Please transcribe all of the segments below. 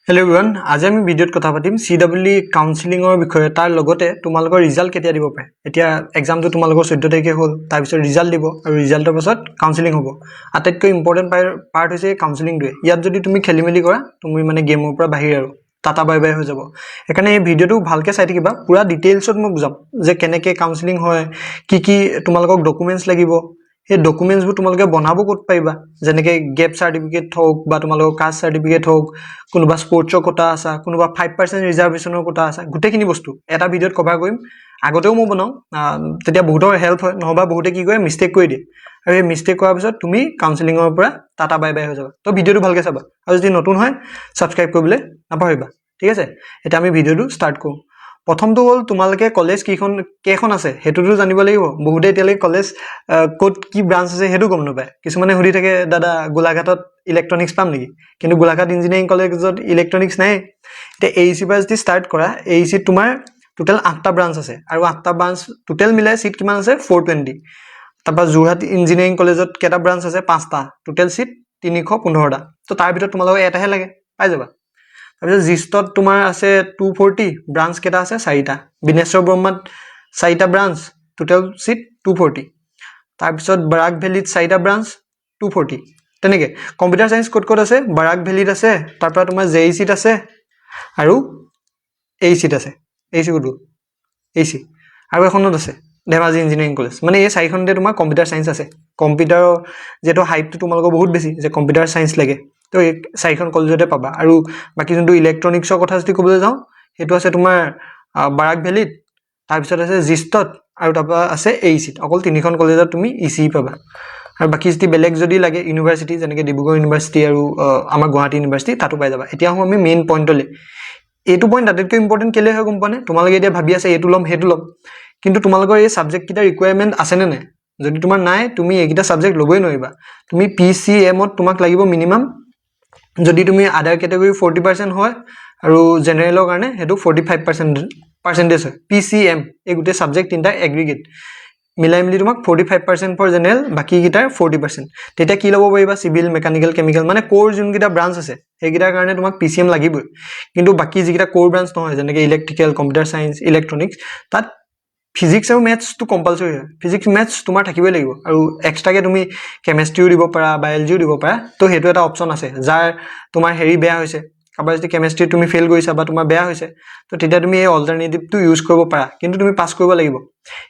Hello everyone, আজি আমি ভিডিওত কথা পাতিম CWE কাউন্সেলিংৰ বিষয়ে তাৰ লগতে তোমালোকৰ ৰিজাল্ট কেতিয়া দিব পাৰে এতিয়া এক্সামটো তোমালোকৰ 14 তাৰিখে হ'ল তাৰ পিছত ৰিজাল্ট দিব আৰু ৰিজাল্টৰ পাছত কাউন্সেলিং হ'ব আটাইতকৈ ইম্পৰ্টেন্ট পাৰ্ট হৈছে কাউন্সেলিংটো ইয়াত যদি তুমি খেলিমেলি কৰা তুমি মানে গেমৰ পৰা বাহিৰ আৰু টাটা বাই বাই হৈ যাব এখানে এই ভিডিওটো ভালকে চাই থাকিবা পুৰা ডিটেইলছত মই বুজাম যে কেনেকৈ কাউন্সেলিং হয় কি তোমালোকক ডকুমেন্টস লাগিব এই ডকুমেন্টস বু তোমালোকে বনাব ক'ত পাইবা যেনেকৈ গেপ সাৰ্টিফিকেট হওক বা তোমালোকৰ কাষ্ট সাৰ্টিফিকেট হওক কোনোবা স্পৰ্টছৰ কোটা আছে কোনোবা 5% ৰিজাৰ্ভেশনৰ কোটা আছে গুটেখিনি বস্তু এটা ভিডিওত কভাৰ কৰিম আগতেও মই বনাও তেতিয়া বহুতৰ হেল্প হয় নহবা বহুতে কি কৰে মিস্টেক কৰি দিয়ে আৰু এই মিস্টেক কৰাৰ পিছত তুমি কাউন্সেলিংৰ পৰা টাটা বাই বাই হৈ যাবা তো ভিডিওটো ভালকে চাবা আৰু যদি নতুন হয় সাবস্ক্ৰাইব কৰিবলৈ নাপাহৰিবা ঠিক আছে এটা আমি ভিডিওটো স্টাৰ্ট কৰো প্ৰথমটো হল তোমালকে কলেজ কেখন আছে হেতুটো জানিব লাগিব বহুতে তেলে কলেজ কোড কি ব্ৰাঞ্চ আছে হেতু গম নাপায় কিছুমানে হুৰি থাকে দাদা গোলাঘাটত ইলেক্ট্ৰনিক্স পাম নেকি কিন্তু গোলাঘাট ইঞ্জিনিয়াৰিং কলেজত ইলেক্ট্ৰনিক্স নাই তে এইচি পৰা যদি স্টাৰ্ট কৰা এইচি তোমাৰ টোটাল 8টা ব্ৰাঞ্চ আছে আৰু 8টা ব্ৰাঞ্চ টোটাল মিলাই সিট কিমান আছে 420 তাৰপা যোৰহাট ইঞ্জিনিয়াৰিং কলেজত কেটা ব্ৰাঞ্চ আছে 5টা টোটাল সিট 315টা তো তাৰ ভিতৰত তোমালোকক এটাহে লাগে পাই যাবা তাৰপিছত জিষ্টত তোমাৰ আছে 240 ব্ৰাঞ্চ কেটা আছে 4টা বিনেশ্বৰ ব্ৰহ্মাত 4টা ব্ৰাঞ্চ টোটাল সিট 240 তাৰপিছত বৰাক ভেলিত 4টা ব্ৰাঞ্চ 240 তেনেকে কম্পিউটাৰ সায়েন্স কোড আছে বৰাক ভেলিত আছে তাৰপৰা তোমাৰ জেইচিত আছে আৰু এইচিত আছে এইচি কোড এইচি আৰু এখনত আছে ধেমাজি ইঞ্জিনিয়াৰিং কলেজ মানে এই চাৰিখনতে তোমাৰ কম্পিউটাৰ সায়েন্স আছে কম্পিউটাৰৰ যেটো হাইটটো তোমালোকৰ বহুত বেছি যে কম্পিউটাৰ সায়েন্স লাগে তো এই চাৰিখন কলেজতে পাবা আৰু বাকি যোনটো ইলেক্ট্ৰনিক্সৰ কথা যদি ক'বলৈ যাওঁ হেতু আছে তোমাৰ বৰাক ভেলিত তাৰ পিছত আছে জিষ্টত আৰু তাৰপৰা আছে এইচিত অকল তিনিখন কলেজত তুমি ইসি পাবা আৰু বাকি যদি বেলেগ যদি লাগে ইউনিভাৰ্সিটি যেনেকৈ ডিব্ৰুগড় ইউনিভাৰ্সিটি আৰু আমাৰ গুৱাহাটী ইউনিভাৰ্সিটি তাতো পাই যাবা এতিয়া আমি মেইন পইণ্টলৈ এইটো পইণ্ট আটাইতকৈ ইম্পৰ্টেন্ট কেলে হয় গম পানে তোমালোকে এতিয়া ভাবি আছে এইটো লম হেতু লম কিন্তু তোমালোকৰ এই সাবজেক্ট কিটা ৰিকোয়াৰমেন্ট আছে নে নাই যদি তোমাৰ নাই তুমি এইকিটা সাবজেক্ট লবই নোৱাৰিবা তুমি PCM ত তোমাক লাগিব মিনিমাম যদি তুমি আদাৰ ক্যাটাগৰী 40% হয় আৰু জেনাৰেলৰ কাৰণে হেতু 45% হয় PCM এই গুটে সাবজেক্ট তিনটা এগ্ৰিগেট মিলাই মিলি তোমাক 45% ফৰ জেনাৰেল বাকি গিটাৰ 40% তেতিয়া কি লব পাৰিবা সিভিল মেকানিক্যাল কেমিক্যাল মানে কোৰ যোন গিটা ব্ৰাঞ্চ আছে এই গিটাৰ কাৰণে তোমাক PCM লাগিবই কিন্তু বাকি যিগিটা কোৰ ব্ৰাঞ্চ নহয় যেনেকৈ ইলেক্ট্ৰিক্যাল কম্পিউটাৰ সায়েন্স ইলেক্ট্ৰনিক্স তাত ফিজিক্স আৰু ম্যাথছ তো কম্পালসৰি হয় ফিজিক্স ম্যাথছ তোমাৰ থাকিবই লাগিব আৰু এক্সট্ৰাকে তুমি কেমিষ্ট্ৰিও দিব পাৰা বায়োলজিও দিব পাৰা তো হেতু এটা অপচন আছে যাৰ তোমাৰ হেৰি বেয়া হৈছে কাবাৰ যদি কেমিষ্ট্ৰি তুমি ফেল কৰিছা বা তোমাৰ বেয়া হৈছে তো তেতিয়া তুমি এই অল্টাৰনেটিভটো ইউজ কৰিব পাৰা কিন্তু তুমি পাস কৰিব লাগিব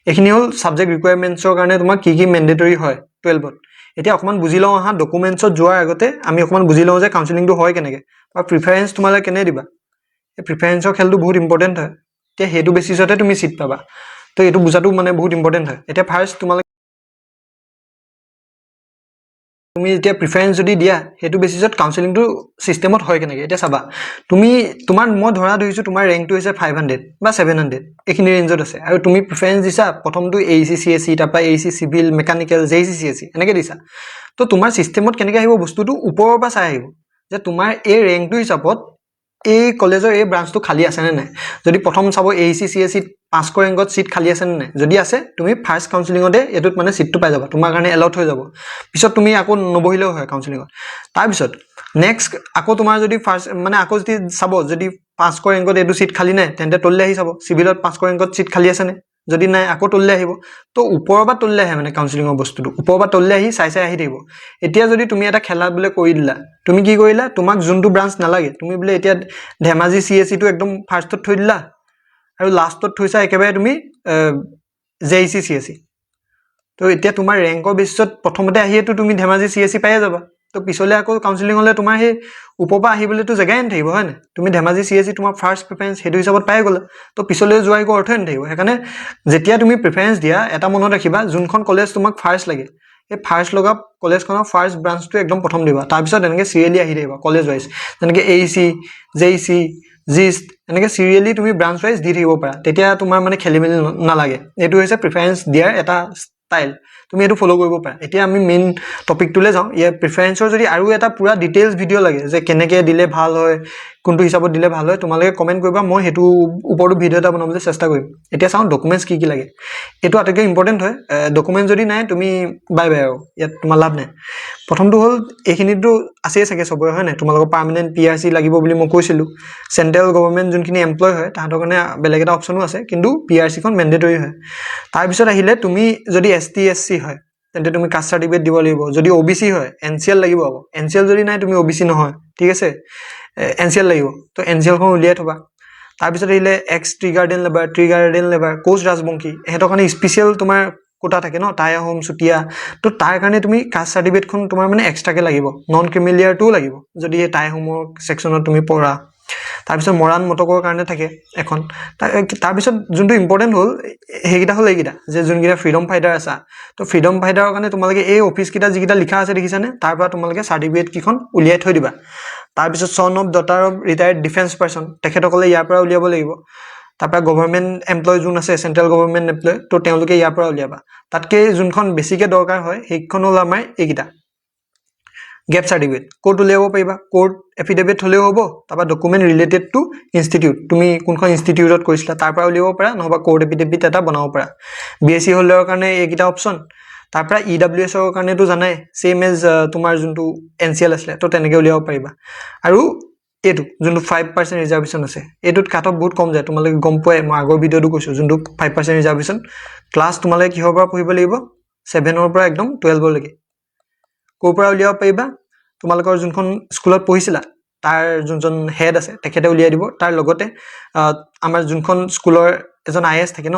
এখিনি হল সাবজেক্ট ৰিকোয়াৰমেন্টছৰ কাৰণে তোমাৰ কি মেন্ডেটৰি হয় 12ত এতিয়া অকমান বুজি লওঁ আহা ডকুমেন্টছত যোৱাৰ আগতে আমি অকমান বুজি লওঁ যে কাউন্সেলিংটো হয় কেনেকৈ বা প্ৰিফাৰেন্স তোমালে কেনে দিবা এই প্ৰিফাৰেন্সৰ খেলটো বহুত ইম্পৰ্টেন্ট হয় তে হেতু বেসিছতে তুমি সিট পাবা তো এটো বুজাটো মানে বহুত ইম্পৰ্টেন্ট হয় এটা ফাৰ্স্ট তোমালে তুমি এতিয়া প্ৰিফাৰেন্স যদি দিয়া হেতু বেসিছত কাউন্সেলিংটো সিস্টেমত হয় কেনেকৈ এটা চাবা তুমি তোমাৰ মই ধৰা ধৰিছো তোমাৰ ৰেংকটো হৈছে 500 বা 700 এখিনি ৰেঞ্জত আছে আৰু তুমি প্ৰিফাৰেন্স দিছা প্ৰথমটো ACCSE তাৰপা AC সিভিল মেকানিক্যাল JCCSE এনেকৈ দিছা তো তোমাৰ সিস্টেমত কেনেকৈ আহিব বস্তুটো ওপৰৰ পৰা চাই আহিব যে তোমাৰ এই ৰেংকটো হিচাপত এই কলেজৰ এই ব্ৰাঞ্চটো খালি আছে নে নাই যদি প্ৰথম চাব ACCSE 5 ৰেংকত সিট খালি আছে নে নাই যদি আছে তুমি ফাৰ্স্ট কাউন্সেলিংতে এটোত মানে সিটটো পাই যাবা তোমাৰ কাৰণে এলট হৈ যাব পিছত তুমি আকৌ নবহিলেও হয় কাউন্সেলিংত তাৰ পিছত নেক্সট আকৌ তোমাৰ যদি ফাৰ্স্ট মানে আকৌ যদি চাব যদি 5 ৰেংকত এটো সিট খালি নাই তেন্তে তললে আহি যাব সিভিলত 5 ৰেংকত সিট খালি আছে নে যদি নাই আকৌ তললে আহিব তো ওপৰৰ পৰা তললে আহে মানে কাউন্সেলিংৰ বস্তুটো ওপৰৰ পৰা তললে আহি চাই আহি থাকিব এতিয়া যদি তুমি এটা খেলা বলে কৰি দিলা তুমি কি কৰিলা তোমাক যোনটো ব্ৰাঞ্চ নালাগে তুমি বলে এতিয়া ধেমাজি CSE টো একদম ফাৰ্স্টত থৈ দিলা আৰু লাষ্টত থৈছা একেবাৰে তুমি JCCSE তো এতিয়া তোমাৰ ৰেংকৰ বেসিছত প্ৰথমতে আহিয়েটো তুমি ধেমাজি CSE পাই যাবা তো পিছলে আকৌ কাউন্সেলিং হলে তোমাৰ হে উপপা আহিবলে তো জাগাই নথাকিব হয় না তুমি ধেমাজি CSE তোমাৰ ফাৰ্স্ট প্ৰিফাৰেন্স হেতু হিচাপত পাই গলা তো পিছলে যোৱা একো অৰ্থ নথাকিব হেকানে যেতিয়া তুমি প্ৰিফাৰেন্স দিয়া এটা মনত ৰাখিবা যোনখন কলেজ তোমাক ফাৰ্স্ট লাগে এই ফাৰ্স্ট লগা কলেজখনৰ ফাৰ্স্ট ব্ৰাঞ্চটো একদম প্ৰথম দিবা তাৰ পিছত এনেকৈ সিৰিয়ালি আহি থাকিবা কলেজ ওয়াইজ যেনেকৈ AC JC জিষ্ট এনেকৈ সিৰিয়ালি তুমি ব্ৰাঞ্চ ওয়াইজ দি থাকিব পাৰা তেতিয়া তোমাৰ মানে খেলিমেলি নালাগে এটো হৈছে প্ৰিফাৰেন্স দিয়াৰ এটা স্টাইল তুমি এইটো ফ'ল' কৰিব পাৰা এতিয়া আমি মেইন টপিকটোলৈ যাওঁ ইয়াৰ প্ৰিফাৰেঞ্চৰ যদি আৰু এটা পুৰা ডিটেইলছ ভিডিঅ' লাগে যে কেনেকৈ দিলে ভাল হয় কোনটো হিচাপত দিলে ভাল হয় তোমালোকে কমেণ্ট কৰিবা মই সেইটো ওপৰতো ভিডিঅ' এটা বনাবলৈ চেষ্টা কৰিম এতিয়া চাওঁ ডকুমেণ্টছ কি কি লাগে এইটো আটাইতকৈ ইম্পৰ্টেণ্ট হয় ডকুমেণ্ট যদি নাই তুমি বাই বাই আৰু ইয়াত তোমাৰ লাভ নাই প্ৰথমটো হ'ল এইখিনিতো আছেই চাগে চবৰে হয় নাই তোমালোকৰ পাৰ্মানেণ্ট PRC লাগিব বুলি মই কৈছিলোঁ চেণ্ট্ৰেল গভৰ্ণমেণ্ট যোনখিনি এমপ্লয় হয় তাহাঁতৰ কাৰণে বেলেগ এটা অপশ্যনো আছে কিন্তু PRCখন মেণ্ডেটৰী হয় তাৰপিছত আহিলে তুমি যদি ST SC হয় তেন্তে তুমি কাষ্ট চাৰ্টিফিকেট দিব লাগিব যদি OBC হয় NCL লাগিব আকৌ NCL যদি নাই তুমি OBC নহয় ঠিক আছে NCL লাগিব তো NCLখন উলিয়াই থবা তাৰপিছত আহিলে ex tea garden labour Koch Rajbongshi এহেঁতৰ কাৰণে স্পেচিয়েল তোমাৰ কোটা থাকে ন টাই আহোম চুতীয়া তো তাৰ কাৰণে তুমি কাষ্ট চাৰ্টিফিকেটখন তোমাৰ মানে এক্সট্ৰাকৈ লাগিব নন ক্ৰিমিলিয়াৰটোও লাগিব যদি এই টাই আহোমৰ ছেকশ্যনত তুমি পঢ়া তাৰপিছত মৰাণ মটকৰ কাৰণে থাকে এখন তাৰপিছত যোনটো ইম্পৰ্টেণ্ট হ'ল সেইকেইটা হ'ল এইকেইটা যে যোনকেইটা ফ্ৰীডম ফাইটাৰ আছা তো ফ্ৰীডম ফাইটাৰৰ কাৰণে তোমালোকে এই অফিচকেইটা যিকেইটা লিখা আছে দেখিছানে তাৰ পৰা তোমালোকে চাৰ্টিফিকেটকেইখন উলিয়াই থৈ দিবা তাৰপিছত son of daughter of retired defence person তেখেতসকলে ইয়াৰ পৰা উলিয়াব লাগিব তাৰপৰা গভৰ্ণমেণ্ট এমপ্লয় যোন আছে চেণ্ট্ৰেল গভৰ্ণমেণ্ট এমপ্লয় তো তেওঁলোকে ইয়াৰ পৰা উলিয়াবা তাতকৈ যোনখন বেছিকৈ দৰকাৰ হয় সেইখন হ'ল আমাৰ এইকেইটা গেপ চাৰ্টিফিকেট ক'ত উলিয়াব পাৰিবা কোৰ্ট এফিডেভিট হ'লেও হ'ব তাৰপৰা ডকুমেণ্ট ৰিলেটেড টু ইনষ্টিটিউট তুমি কোনখন ইনষ্টিটিউটত কৰিছিলা তাৰ পৰা উলিয়াব পাৰা নহবা কোৰ্ট এফিডেভিট এটা বনাব পাৰা BSc হোল্ডাৰৰ কাৰণে এইকেইটা অপশ্যন তাৰপৰা EWSৰ কাৰণেতো জানাই ছেইম এজ তোমাৰ যোনটো NCL আছিলে তো তেনেকৈ উলিয়াব পাৰিবা আৰু এইটো যোনটো 5% ৰিজাৰ্ভেশ্যন আছে এইটোত কাট অফ বহুত কম যায় তোমালোকে গম পোৱাই মই আগৰ ভিডিঅ'টো কৈছোঁ যোনটো 5% ৰিজাৰ্ভেশ্যন ক্লাছ তোমালোকে কিহৰ পৰা পঢ়িব লাগিব 7ৰ পৰা একদম 12লৈকে ক'ৰ পৰা উলিয়াব পাৰিবা তোমালোকৰ যোনখন স্কুলত পঢ়িছিলা তাৰ যোনজন হেড আছে তেখেতে উলিয়াই দিব তাৰ লগতে আমাৰ যোনখন স্কুলৰ এজন IAS থাকে ন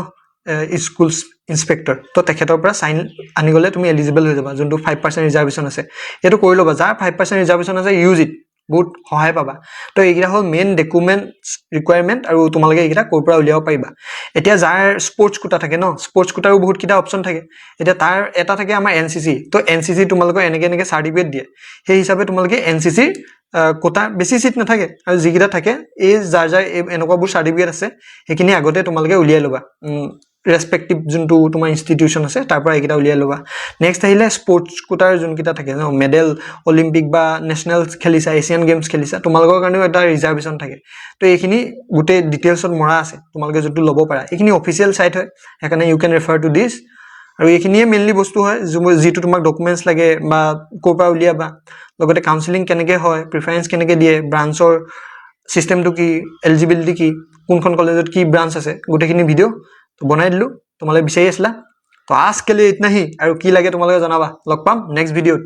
স্কুল ইনস্পেক্টৰ তো তেখেতৰ পৰা চাইন আনি গ'লে তুমি এলিজিবল হৈ যাবা যোনটো 5% ৰিজাৰ্ভেশ্যন আছে এইটো কৰি ল'বা যাৰ 5% ৰিজাৰ্ভেশ্যন আছে ইউজ ইট বহুত সহায় পাবা তো এইকেইটা হ'ল মেইন ডকুমেণ্টছ ৰিকুৱাৰমেণ্ট আৰু তোমালোকে এইকেইটা ক'ৰ পৰা উলিয়াব পাৰিবা এতিয়া যাৰ স্পৰ্টছ কোটা থাকে ন স্পৰ্টছ কোটাৰো বহুতকেইটা অপশ্যন থাকে এতিয়া তাৰ এটা থাকে আমাৰ NCC তো NCC তোমালোকৰ এনেকৈ চাৰ্টিফিকেট দিয়ে সেই হিচাপে তোমালোকে NCC কোটা বেছি চিট নাথাকে আৰু যিকেইটা থাকে এই যাৰ এনেকুৱাবোৰ চাৰ্টিফিকেট আছে সেইখিনি আগতে তোমালোকে উলিয়াই ল'বা ৰেছপেক্টিভ যোনটো তোমাৰ ইনষ্টিটিউশ্যন আছে তাৰ পৰা এইকেইটা উলিয়াই ল'বা নেক্সট আহিলে স্পৰ্টছ কোটাৰ যোনকেইটা থাকে ন মেডেল অলিম্পিক বা নেশ্যনেল খেলিছা এছিয়ান গেমছ খেলিছা তোমালোকৰ কাৰণেও এটা ৰিজাৰ্ভেশ্যন থাকে তো এইখিনি গোটেই ডিটেইলছত মৰা আছে তোমালোকে যোনটো ল'ব পাৰা এইখিনি অফিচিয়েল ছাইট হয় সেইকাৰণে you can refer to this আৰু এইখিনিয়ে মেইনলি বস্তু হয় যিটো তোমাক ডকুমেণ্টছ লাগে বা ক'ৰ পৰা উলিয়াবা লগতে কাউন্সেলিং কেনেকৈ হয় প্ৰিফাৰেঞ্চ কেনেকৈ দিয়ে ব্ৰাঞ্চৰ চিষ্টেমটো কি এলিজিবিলিটি কি কোনখন কলেজত কি ব্ৰাঞ্চ আছে গোটেইখিনি ভিডিঅ' বনাই দিলোঁ তোমালোকে বিচাৰি আছিলা তো আজকালি ইতনা হি আৰু কি লাগে তোমালোকে জনাবা লগ পাম নেক্সট ভিডিঅ'ত